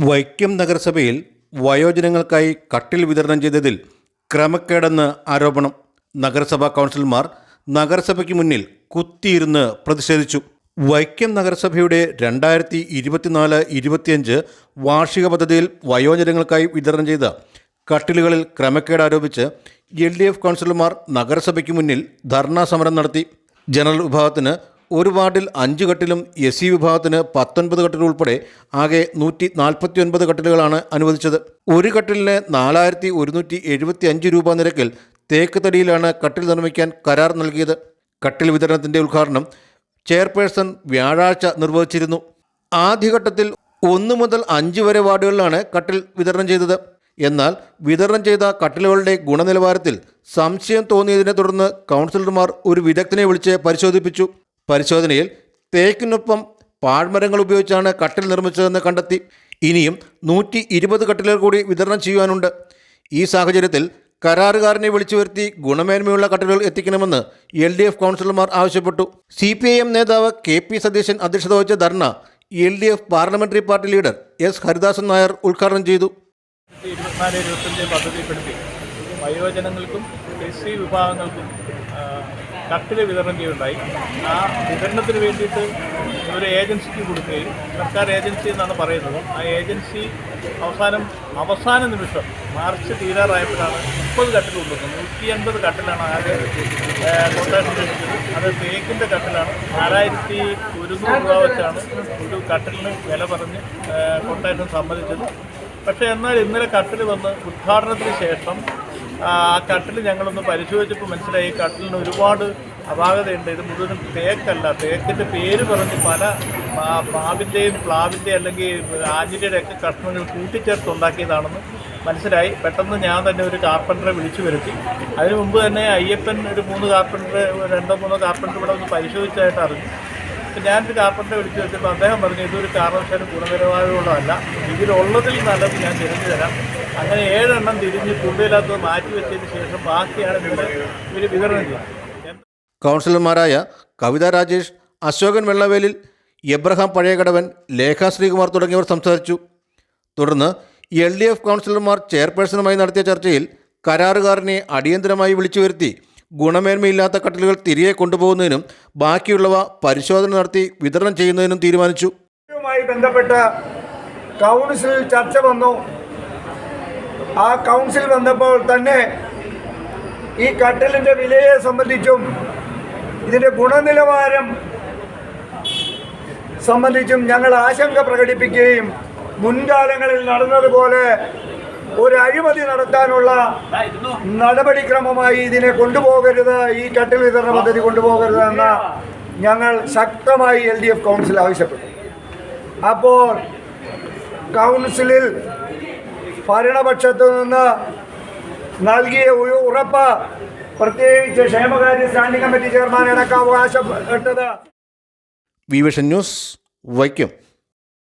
വൈക്കം നഗരസഭയിൽ വയോജനങ്ങൾക്കായി കട്ടിൽ വിതരണം ചെയ്തതിൽ ക്രമക്കേടെന്ന് ആരോപണം. നഗരസഭാ കൗൺസിലർമാർ നഗരസഭയ്ക്ക് മുന്നിൽ കുത്തിയിരുന്ന് പ്രതിഷേധിച്ചു. വൈക്കം നഗരസഭയുടെ 2024-25 വാർഷിക പദ്ധതിയിൽ വയോജനങ്ങൾക്കായി വിതരണം ചെയ്ത കട്ടിലുകളിൽ ക്രമക്കേട് ആരോപിച്ച് LDF കൗൺസിലർമാർ നഗരസഭയ്ക്ക് മുന്നിൽ ധർണാ സമരം നടത്തി. ജനറൽ വിഭാഗത്തിന് ഒരു വാർഡിൽ 5 കട്ടിലും SC വിഭാഗത്തിന് 19 കട്ടിലും ഉൾപ്പെടെ ആകെ 149 കട്ടിലുകളാണ് അനുവദിച്ചത്. ഒരു കട്ടിലിന് 4175 രൂപ നിരക്കിൽ തേക്ക് തടിയിലാണ് കട്ടിൽ നിർമ്മിക്കാൻ കരാർ നൽകിയത്. കട്ടിൽ വിതരണത്തിൻ്റെ ഉദ്ഘാടനം ചെയർപേഴ്സൺ വ്യാഴാഴ്ച നിർവഹിച്ചിരുന്നു. ആദ്യഘട്ടത്തിൽ 1 മുതൽ 5 വരെ വാർഡുകളിലാണ് കട്ടിൽ വിതരണം ചെയ്തത്. എന്നാൽ വിതരണം ചെയ്ത കട്ടിലുകളുടെ ഗുണനിലവാരത്തിൽ സംശയം തോന്നിയതിനെ തുടർന്ന് കൗൺസിലർമാർ ഒരു വിദഗ്ധനെ വിളിച്ച് പരിശോധിപ്പിച്ചു. പരിശോധനയിൽ തേക്കിനൊപ്പം പാഴ്മരങ്ങൾ ഉപയോഗിച്ചാണ് കട്ടിൽ നിർമ്മിച്ചതെന്ന് കണ്ടെത്തി. ഇനിയും 120 കട്ടിലുകൾ കൂടി വിതരണം ചെയ്യുവാനുണ്ട്. ഈ സാഹചര്യത്തിൽ കരാറുകാരനെ വിളിച്ചു വരുത്തി ഗുണമേന്മയുള്ള കട്ടിലുകൾ എത്തിക്കണമെന്ന് LDF കൗൺസിലർമാർ ആവശ്യപ്പെട്ടു. CPIM നേതാവ് KP സതീശൻ അധ്യക്ഷത വഹിച്ച ധർണ LDF parliamentary party leader S Haridasan Nair ഉദ്ഘാടനം ചെയ്തു. 24-25 പദ്ധതിപ്പെടുത്തി വയോജനങ്ങൾക്കും SC വിഭാഗങ്ങൾക്കും കട്ടിൽ വിതരണം ചെയ്യുകയുണ്ടായി. ആ വിതരണത്തിന് വേണ്ടിയിട്ട് ഒരു ഏജൻസിക്ക് കൊടുക്കുകയും സർക്കാർ ഏജൻസി എന്നാണ് പറയുന്നത്. ആ ഏജൻസി അവസാന നിമിഷം മാർച്ച് തീരാറായപ്പോഴാണ് 30 കട്ടിൽ കൊണ്ടുവന്നത്. 180 കട്ടിലാണ് ആകെ കൊട്ടേഷൻ ലഭിച്ചത്. അത് തേക്കിൻ്റെ കട്ടിലാണ്. 4100 രൂപ വെച്ചാണ് ഒരു കട്ടിലിന് വില പറഞ്ഞ് കൊട്ടേഷൻ സമ്മതിച്ചത്. പക്ഷേ എന്നാൽ ഇന്നലെ കട്ടിൽ വന്ന് ഉദ്ഘാടനത്തിന് ശേഷം ആ കട്ടിൽ ഞങ്ങളൊന്ന് പരിശോധിച്ചപ്പോൾ മനസ്സിലായി കട്ടിലിന് ഒരുപാട് അപാകതയുണ്ട്. ഇത് മുഴുവനും തേക്കല്ല, തേക്കിൻ്റെ പേര് പറഞ്ഞ് പല മാവിൻ്റെയും പ്ലാവിൻ്റെയും അല്ലെങ്കിൽ ആഞ്ഞിലിയുടെ ഒക്കെ കഷ്ണങ്ങൾ കൂട്ടിച്ചേർത്തുണ്ടാക്കിയതാണെന്ന് മനസ്സിലായി. പെട്ടെന്ന് ഞാൻ തന്നെ ഒരു കാർപ്പൻറ്ററെ വിളിച്ചു വരുത്തി. അതിനു മുമ്പ് തന്നെ അയ്യപ്പൻ ഒരു 2 കാർപ്പൻറ്റർ ഇവിടെ ഒന്ന് പരിശോധിച്ചതായിട്ട് അറിഞ്ഞു. അപ്പം ഞാനൊരു കാർപ്പൻറ്ററെ വിളിച്ചു വെച്ചപ്പോൾ അദ്ദേഹം പറഞ്ഞു ഇതൊരു കാരണവശാലും ഗുണനിലവാരമുള്ളതല്ല, ഇതിലുള്ളതിൽ നല്ലത് ഞാൻ തിരിഞ്ഞു തരാം. അങ്ങനെ 7 എണ്ണം തിരിഞ്ഞ് കൂടുതലാത്തത് മാറ്റിവെച്ചതിന് ശേഷം ബാക്കിയാണ് ഇവർ വിതരണം ചെയ്യുന്നത്. കൗൺസിലർമാരായ കവിത രാജേഷ്, അശോകൻ വെള്ളവേലിൽ, എബ്രഹാം പഴയകടവൻ, ലേഖ ശ്രീകുമാർ തുടങ്ങിയവർ സംസാരിച്ചു. തുടർന്ന് LDF കൗൺസിലർമാർ ചെയർപേഴ്സണുമായി നടത്തിയ ചർച്ചയിൽ കരാറുകാരനെ അടിയന്തരമായി വിളിച്ചു വരുത്തി ഗുണമേന്മയില്ലാത്ത കട്ടിലുകൾ തിരികെ കൊണ്ടുപോകുന്നതിനും ബാക്കിയുള്ളവ പരിശോധന നടത്തി വിതരണം ചെയ്യുന്നതിനും തീരുമാനിച്ചു. ഇതുമായി ബന്ധപ്പെട്ട കൗൺസിൽ ചർച്ച വന്നു. ആ കൗൺസിൽ വന്നപ്പോൾ തന്നെ ഈ കട്ടിലിൻ്റെ വിലയെ സംബന്ധിച്ചും ഇതിൻ്റെ ഗുണനിലവാരം സംബന്ധിച്ചും ഞങ്ങൾ ആശങ്ക പ്രകടിപ്പിക്കുകയും മുൻകാലങ്ങളിൽ നടന്നതുപോലെ ഒരു അഴിമതി നടത്താനുള്ള നടപടിക്രമമായി ഇതിനെ കൊണ്ടുപോകരുത്, ഈ കട്ടിൽ വിതരണ പദ്ധതി കൊണ്ടുപോകരുത് എന്ന് ഞങ്ങൾ ശക്തമായി LDF കൗൺസിൽ ആവശ്യപ്പെട്ടു. അപ്പോൾ കൗൺസിലിൽ ഭരണപക്ഷത്തു നിന്ന് നൽകിയ ഉറപ്പ്, പ്രത്യേകിച്ച് ക്ഷേമകാര്യ സ്റ്റാൻഡിംഗ് കമ്മിറ്റി ചെയർമാൻ അടക്കം അവകാശപ്പെട്ടത്. Vision news, Vaikom.